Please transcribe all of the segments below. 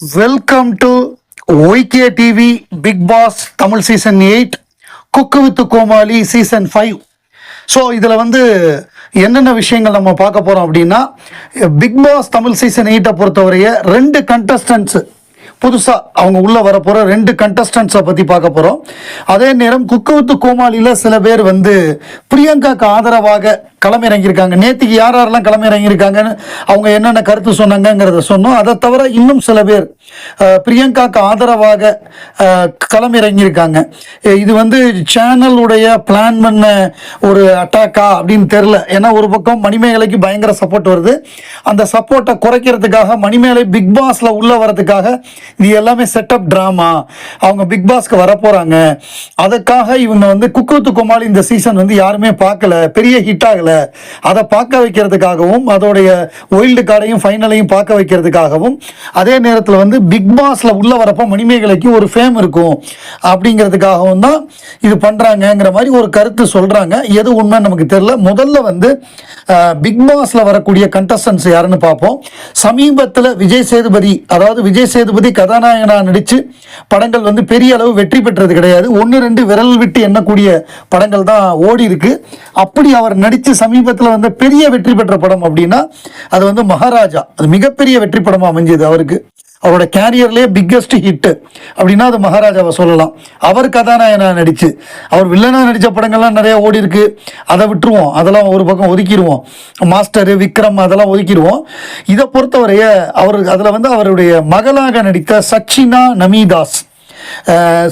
Welcome to YK TV Bigg Boss Tamil season 8 cook with Comali season 5. So இதில் என்னென்ன விஷயங்கள் நம்ம பார்க்க போகிறோம் அப்படின்னா, பிக் பாஸ் தமிழ் சீசன் 8 பொறுத்தவரைய 2 கண்டஸ்டன்ட்ஸ் புதுசாக அவங்க உள்ளே வரப்போகிற 2 கண்டஸ்டன்ட்ஸை பற்றி பார்க்க போகிறோம். அதே நேரம் குக்கு வித் கோமாளியில் சில பேர் பிரியங்காக்கு ஆதரவாக களமிறங்கியிருக்காங்க. நேற்றுக்கு யாரெல்லாம் களமிறங்கியிருக்காங்கன்னு அவங்க என்னென்ன கருத்து சொன்னாங்கிறத சொன்னோம். அதை தவிர இன்னும் சில பேர் பிரியங்காக்கு ஆதரவாக களமிறங்கியிருக்காங்க. இது சேனலுடைய பிளான் பண்ண ஒரு அட்டாக்கா அப்படின்னு தெரில. ஏன்னா ஒரு பக்கம் மணிமேகலைக்கு பயங்கர சப்போர்ட் வருது. அந்த சப்போர்ட்டை குறைக்கிறதுக்காக மணிமேகலை பிக் பாஸில் உள்ளே வரதுக்காக இது எல்லாமே செட்டப் ட்ராமா, அவங்க பிக் பாஸ்க்கு வரப்போகிறாங்க, அதுக்காக இவங்க குக்கு வித் கோமாளி இந்த சீசன் யாருமே பார்க்கல, பெரிய ஹிட் ஆகலை, அதை பார்க்க வைக்கிறதுக்காகவும் அதோடைய ஒயில்டு கார்டையும் ஃபைனலையும் பார்க்க வைக்கிறதுக்காகவும் அதே நேரத்தில் பிக் பாஸ்ல உள்ள வரப்போ மணிமேகலைக்கு ஒரு ஃபேம் இருக்கும் அப்படிங்கிறதுக்காகவும் தான் இது பண்றாங்கிற மாதிரி ஒரு கருத்து சொல்றாங்க. எது உண்மை நமக்கு தெரியல. முதல்ல பிக் பாஸ்ல வரக்கூடிய கண்டஸ்டன்ஸ் யாருன்னு பார்ப்போம். சமீபத்தில் விஜய் சேதுபதி கதாநாயகனா நடிச்சு படங்கள் பெரிய அளவு வெற்றி பெற்றது கிடையாது. 1-2 விரல் விட்டு எண்ணக்கூடிய படங்கள் தான் ஓடி இருக்கு. அப்படி அவர் நடித்து சமீபத்தில் பெரிய வெற்றி பெற்ற படம் அப்படின்னா அது மகாராஜா. அது மிகப்பெரிய வெற்றி படமாக அமைஞ்சது அவருக்கு. அவரோட கேரியர்லேயே பிக்கஸ்ட் ஹிட் அப்படின்னா அது மகாராஜாவை சொல்லலாம். அவர் கதாநாயகனா நடிச்சு, அவர் வில்லனா நடித்த படங்கள்லாம் நிறைய ஓடி இருக்கு. அதை விட்டுருவோம், அதெல்லாம் ஒரு பக்கம் ஒதுக்கிடுவோம். மாஸ்டர், விக்ரம் அதெல்லாம் ஒதுக்கிடுவோம். இதை பொறுத்தவரைய அதில் அவருடைய மகளாக நடித்த சச்சினா நமிதாஸ்.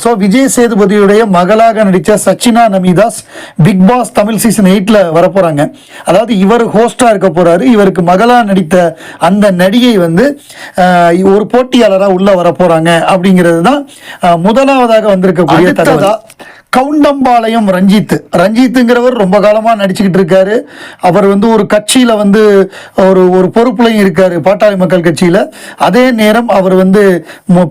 ஸோ விஜய் சேதுபதியுடைய மகளாக நடித்த சச்சினா நமிதாஸ் பிக் பாஸ் தமிழ் சீசன் 8 வரப்போறாங்க. அதாவது இவர் ஹோஸ்டா இருக்க போறாரு. இவருக்கு மகளா நடித்த அந்த நடிகை ஒரு போட்டியாளராக உள்ள வரப்போறாங்க அப்படிங்கிறது தான் முதலாவதாக வந்திருக்கக்கூடிய தகவல். கவுண்டம்பாளையம் ரஞ்சித்துங்கிறவர் ரொம்ப காலமாக நடிச்சுக்கிட்டு இருக்காரு. அவர் ஒரு கட்சியில் ஒரு பொறுப்புலையும் இருக்காரு, பாட்டாளி மக்கள் கட்சியில். அதே நேரம் அவர்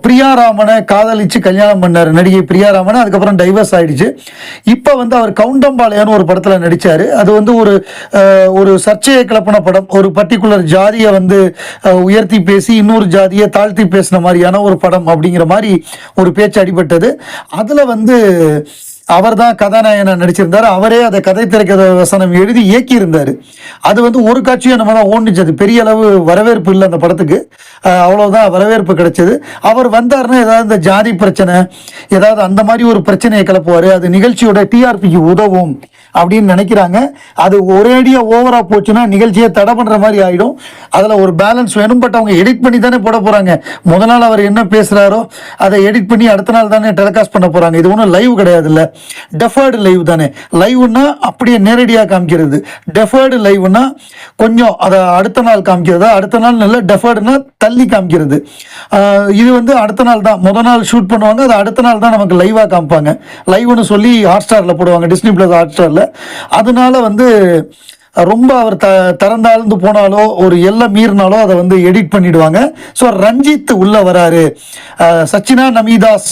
பிரியாராமனை காதலிச்சு கல்யாணம் பண்ணார், நடிகை பிரியாராமனை. அதுக்கப்புறம் டைவர்ஸ் ஆயிடுச்சு. இப்போ அவர் கவுண்டம்பாளையம்னு ஒரு படத்தில் நடித்தார். அது ஒரு சர்ச்சையை கிளப்பின படம். ஒரு பர்டிகுலர் ஜாதியை உயர்த்தி பேசி இன்னொரு ஜாதியை தாழ்த்தி பேசின மாதிரியான ஒரு படம் அப்படிங்கிற மாதிரி ஒரு பேச்சு அடிபட்டது. அதில் அவர் தான் கதாநாயகனா நடிச்சிருந்தார். அவரே அதை கதை திரைக்கதை வசனம் எழுதி இயக்கியிருந்தார். அது ஒரு காட்சியும் நம்ம தான் ஓடிச்சு. அது பெரிய அளவு வரவேற்பு இல்லை அந்த படத்துக்கு. அவ்வளோதான் வரவேற்பு கிடைச்சது. அவர் வந்தார்னா ஏதாவது இந்த ஜாதி பிரச்சனை, ஏதாவது அந்த மாதிரி ஒரு பிரச்சனையை கிளப்புவார். அது நிகழ்ச்சியோட டிஆர்பிக்கு உதவும் அப்படின்னு நினைக்கிறாங்க. அது ஒரேடியாக ஓவராக போச்சுன்னா நிகழ்ச்சியை தடை பண்ணுற மாதிரி ஆகிடும். அதில் ஒரு பேலன்ஸ் வேணும். பட் அவங்க எடிட் பண்ணி தானே போட போகிறாங்க. முதல் நாள் அவர் என்ன பேசுகிறாரோ அதை எடிட் பண்ணி அடுத்த நாள் தானே டெலிகாஸ்ட் பண்ண போகிறாங்க. இது ஒன்றும் லைவ் கிடையாது, இல்லை டெஃபர்டு லைவ் தானே. லைவ்னா அப்படியே நேரடியாக காமிக்கிறது. டெஃபர்டு லைவ்னா கொஞ்சம் அதை அடுத்த நாள் காமிக்கிறது. அடுத்த நாள் நல்ல டெஃபர்டுனா தள்ளி காமிக்கிறது. இது அடுத்த நாள் தான், முதல் நாள் ஷூட் பண்ணுவாங்க, அது அடுத்த நாள் தான் நமக்கு லைவாக காமிப்பாங்க. லைவ்னு சொல்லி ஹாட்ஸ்டாரில் போடுவாங்க, டிஸ்னி பிளஸ் ஹாட்ஸ்டாரில். அதனால ரொம்ப அவர் திறந்தாழ்ந்து போனாலோ ஒரு எல்லை மீறினாலோ அதை எடிட் பண்ணிடுவாங்க. ஸோ ரஞ்சித் உள்ள வராரு. சச்சினா நமிதாஸ்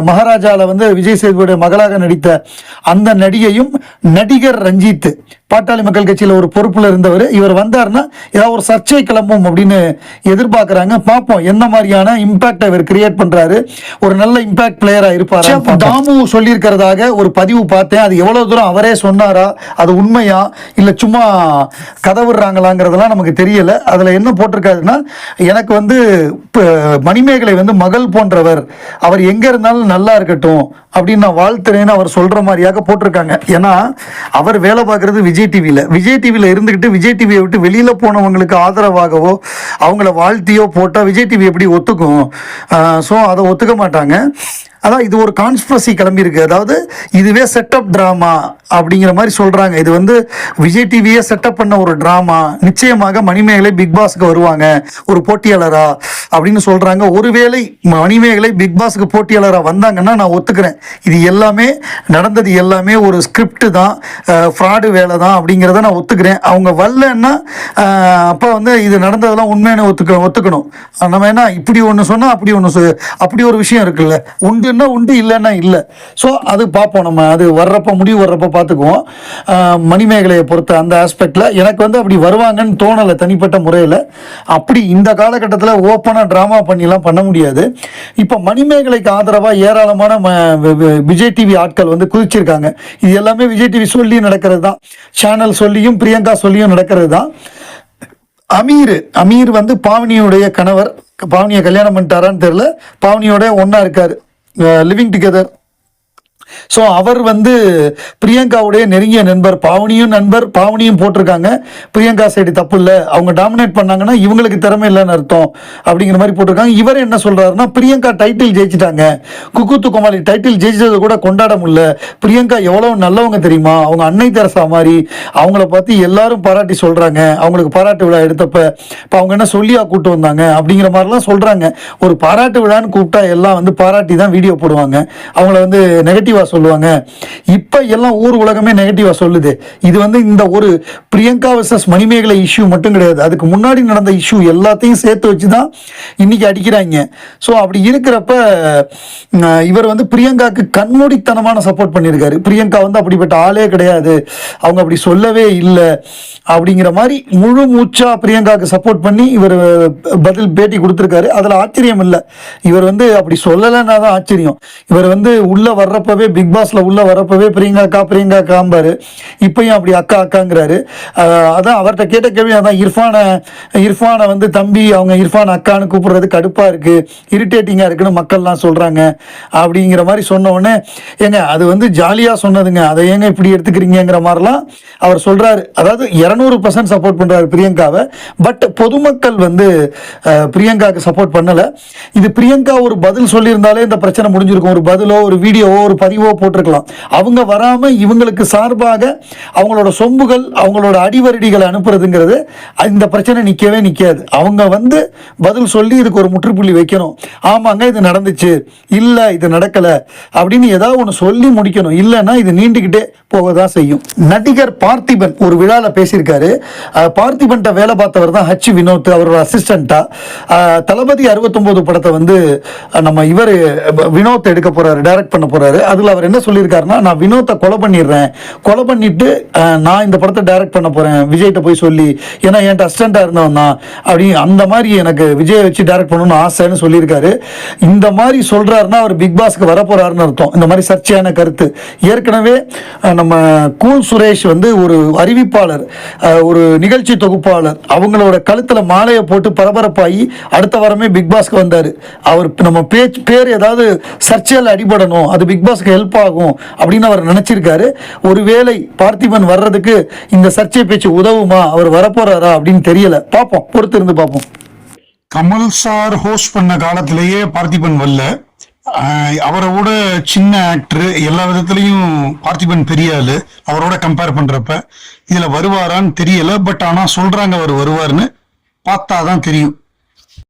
மகாராஜாவில் விஜய் சேதுபதியுடைய மகளாக நடித்த அந்த நடிகையும் நடிகர் ரஞ்சித் பாட்டாளி மக்கள் கட்சியில் ஒரு பொறுப்பில் இருந்தவர். இவர் வந்தார்னா ஏதாவது ஒரு சர்ச்சை கிளம்பும் அப்படின்னு எதிர்பார்க்குறாங்க. பார்ப்போம் என்ன மாதிரியான இம்பாக்டை இவர் கிரியேட் பண்ணுறாரு. ஒரு நல்ல இம்பாக்ட் பிளேயராக இருப்பார். தாமு சொல்லியிருக்கிறதாக ஒரு பதிவு பார்த்தேன். அது எவ்வளோ தூரம் அவரே சொன்னாரா, அது உண்மையா இல்லை சும்மா கதை விடுறாங்களாங்கிறதெல்லாம் நமக்கு தெரியல. அதில் என்ன போட்டிருக்காருன்னா, எனக்கு மணிமேகலை மகள் போன்றவர், அவர் எங்கே இருந்தாலும் நல்லா இருக்கட்டும் அப்படின்னு நான் வாழ்த்துறேன்னு அவர் சொல்கிற மாதிரியாக போட்டிருக்காங்க. ஏன்னா அவர் வேலை பார்க்குறது விஜய் டிவியில் இருந்துக்கிட்டு விஜய் டிவியை விட்டு வெளியில் போனவங்களுக்கு ஆதரவாகவோ அவங்கள வாழ்த்தியோ போட்டால் விஜய் டிவி எப்படி ஒத்துக்கும்? ஸோ அதை ஒத்துக்க மாட்டாங்க. அதான் இது ஒரு கான்ஸ்பிரசி கிளம்பியிருக்கு. அதாவது இதுவே செட்டப் ட்ராமா அப்படிங்கிற மாதிரி சொல்கிறாங்க. இது விஜய் டிவியே செட்டப் பண்ண ஒரு ட்ராமா. நிச்சயமாக மணிமேகலை பிக் பாஸ்க்கு வருவாங்க ஒரு போட்டியாளரா அப்படின்னு சொல்கிறாங்க. ஒருவேளை மணிமேகலை பிக் பாஸ்க்கு போட்டியாளராக வந்தாங்கன்னா நான் ஒத்துக்கிறேன். இது எல்லாமே நடந்தது எல்லாமே ஒரு ஸ்கிரிப்ட் தான், ஃப்ராடு வேலை தான் அப்படிங்கிறத நான் ஒத்துக்கிறேன். அவங்க வரலன்னா அப்போ இது நடந்ததெல்லாம் உண்மையான ஒத்துக்கணும். நம்ம என்ன இப்படி ஒன்று சொன்னால் அப்படி ஒரு விஷயம் இருக்குல்ல. உண்டு உண்டுன்னா உண்டு, இல்லைன்னா இல்லை. ஸோ அது பார்ப்போம், நம்ம அது வர்றப்ப முடிவு வர்றப்ப பார்த்துக்குவோம். மணிமேகலையை பொறுத்த அந்த ஆஸ்பெக்டில் எனக்கு வந்து அப்படி வருவாங்கன்னு தோணலை தனிப்பட்ட முறையில். அப்படி இந்த காலகட்டத்தில் ஓப்பனாக ட்ராமா பண்ணிலாம் பண்ண முடியாது. இப்போ மணிமேகலைக்கு ஆதரவாக ஏராளமான விஜய் டிவி ஆட்கள் வந்து குதிச்சிருக்காங்க. இது எல்லாமே விஜய் டிவி சொல்லி நடக்கிறது தான், சேனல் சொல்லியும் பிரியங்கா சொல்லியும் நடக்கிறது தான். அமீர் வந்து பாவனியுடைய கணவர், பாவனியை கல்யாணம் பண்ணிட்டாரான்னு தெரியல, பாவனியோட ஒன்றா இருக்கார், லிவிங் டுகெதர். ஸோ அவர் வந்து பிரியங்காவுடைய நெருங்கிய நண்பர், பாவனியும் போட்டிருக்காங்க. பிரியங்கா சைடு தப்பு இல்லை, அவங்க டாமினேட் பண்ணாங்கன்னா இவங்களுக்கு திறமை இல்லைன்னு அர்த்தம் அப்படிங்கிற மாதிரி போட்டிருக்காங்க. இவர் என்ன சொல்றாருன்னா, பிரியங்கா டைட்டில் ஜெயிச்சிட்டாங்க, குக்கு வித்து கோமாளி டைட்டில் ஜெயிச்சதை கூட கொண்டாட முடியல, பிரியங்கா எவ்வளவு நல்லவங்க தெரியுமா, அவங்க அன்னை தெரசா மாதிரி, அவங்கள பத்தி எல்லாரும் பாராட்டி சொல்றாங்க, அவங்களுக்கு பாராட்டு விழா எடுத்தப்ப இப்போ அவங்க என்ன சொல்லியா கூப்பிட்டு வந்தாங்க அப்படிங்கிற மாதிரிலாம் சொல்றாங்க. ஒரு பாராட்டு விழான்னு கூப்பிட்டா எல்லாம் வந்து பாராட்டி தான் வீடியோ போடுவாங்க, அவங்கள வந்து நெகட்டிவா சொல்லுவாங்க. இப்ப எல்லாம் ஊர் உலகமே நெகட்டிவா சொல்லுது. இது வந்து இந்த ஒரு பிரியங்கா வர்சஸ் மணிமேகலை இஷ்யூ மட்டும் கிடையாது, அதுக்கு முன்னாடி நடந்த இஷ்யூ எல்லாத்தையும் சேர்த்து வச்சுதான் இன்னைக்கு அடிக்கிறாங்க. ஸோ அப்படி இருக்கிறப்ப இவர் வந்து பிரியங்காக்கு கண்மூடித்தனமான சப்போர்ட் பண்ணியிருக்காரு. பிரியங்கா வந்து அப்படிப்பட்ட ஆளே கிடையாது, அவங்க அப்படி சொல்லவே இல்லை அப்படிங்கிற மாதிரி முழு மூச்சா பிரியங்காக்கு சப்போர்ட் பண்ணி இவர் பதில் பேட்டி கொடுத்துருக்காரு. அதில் ஆச்சரியம் இல்லை, இவர் வந்து அப்படி சொல்லலைன்னா தான் ஆச்சரியம். இவர் வந்து உள்ள வர்றப்பவே பிக் பாஸ்ல உள்ள வரப்பவே பிரியங்கா காம்பாரு, இப்பயும் அப்படி அக்கா அக்காங்கிறாரு. அதான் அவர்கிட்ட கேட்ட கேள்வி அதான், இர்ஃபானை வந்து தம்பி, அவங்க இர்ஃபான் அக்கான்னு கூப்பிடுறது கடுப்பா இருக்கு, இரிட்டேட்டிங்கா இருக்குன்னு மக்கள்லாம் சொல்றாங்க அப்படிங்கிற மாதிரி சொன்ன உடனே, ஏங்க அது வந்து ஜாலியா சொன்னதுங்க, அதை ஏங்க இப்படி எடுத்துக்கிறீங்கிற மாதிரிலாம் அவர் சொல்றாரு. அதாவது 200% சப்போர்ட் பண்றாரு பிரியங்காவை. பட் பொதுமக்கள் வந்து பிரியங்காவுக்கு சப்போர்ட் பண்ணல. இது பிரியங்கா ஒரு பதில் சொல்லியிருந்தாலே இந்த பிரச்சனை முடிஞ்சிருக்கும். ஒரு பதிலோ ஒரு வீடியோவோ ஒரு பதிவோ போட்டிருக்கலாம். அவங்க வராம இவங்களுக்கு சார்பாக அவங்களோட சொம்புகள், அவங்களோட அடிவரடிகளை அனுப்புறதுங்கிறது இந்த பிரச்சனை நிக்கவே நிக்காது. அவங்க வந்து பதில் சொல்லி இதுக்கு ஒரு முற்றுப்புள்ளி வைக்கணும். ஆமாங்க இது நடந்துச்சு, இல்ல இது நடக்கல அப்படின்னு ஏதாவது ஒன்று சொல்லி முடிக்கணும். இல்லைன்னா இது நீண்டுகிட்டே போகதான் செய்யும். நடிகர் பார்த்திபன் ஒரு விழால பேசியிருக்காரு. பார்த்திபன்ட்ட வேலை பார்த்தவர் தான் ஹச் வினோத், அவரோட அசிஸ்டண்டா. தளபதி 69 படத்தை வந்து நம்ம இவர் வினோத் எடுக்க போறாரு, டைரக்ட் பண்ண போறாரு. அதுல அவர் என்ன சொல்லியிருக்காருன்னா, நான் வினோத்தை கொலை பண்ணிடுறேன், கொலை பண்ணிட்டு நான் இந்த படத்தை டைரக்ட் பண்ண போறேன் விஜய்கிட்ட போய் சொல்லி, ஏன்னா என்கிட்ட அசிஸ்டண்டா இருந்தவன் தான், அப்படி அந்த மாதிரி எனக்கு விஜயை வச்சு டைரக்ட் பண்ணணும்னு ஆசைன்னு சொல்லியிருக்காரு. இந்த மாதிரி சொல்றாருன்னா அவர் பிக் பாஸ்க்கு வர போறாருன்னு அர்த்தம். இந்த மாதிரி சர்ச்சையான கருத்து. ஏற்கனவே நம்ம கூல் சுரேஷ் வந்து ஒரு அறிவிப்பாளர், ஒரு நிகழ்ச்சி தொகுப்பாளர், அவங்களோட கழுத்துல மாலையை போட்டு பரபரப்பாகி அடுத்த வாரமே பிக் பாஸ்க்கு வந்தாரு. அவர் நம்ம பேர் ஏதாவது சர்ச்சையில் அடிபடணும், அது பிக் பாஸ்க்கு ஹெல்ப் ஆகும் அப்படின்னு அவர் நினைச்சிருக்காரு. ஒருவேளை பார்த்திபன் வர்றதுக்கு இந்த சர்ச்சை பேச்சு உதவுமா, அவர் வரப்போறாரா அப்படின்னு தெரியல. பார்ப்போம், பொறுத்து இருந்து பார்ப்போம். கமல் சார் ஹோஸ்ட் பண்ண காலத்திலேயே பார்த்திபன் வரல. அவரோட சின்ன ஆக்டர், எல்லா விதத்துலயும் பார்த்திபன் பெரிய ஆளு. அவரோட கம்பேர் பண்றப்ப இதுல வருவாரான்னு தெரியல. பட் ஆனா சொல்றாங்க அவர் வருவார்னு, பார்த்தாதான் தெரியும்.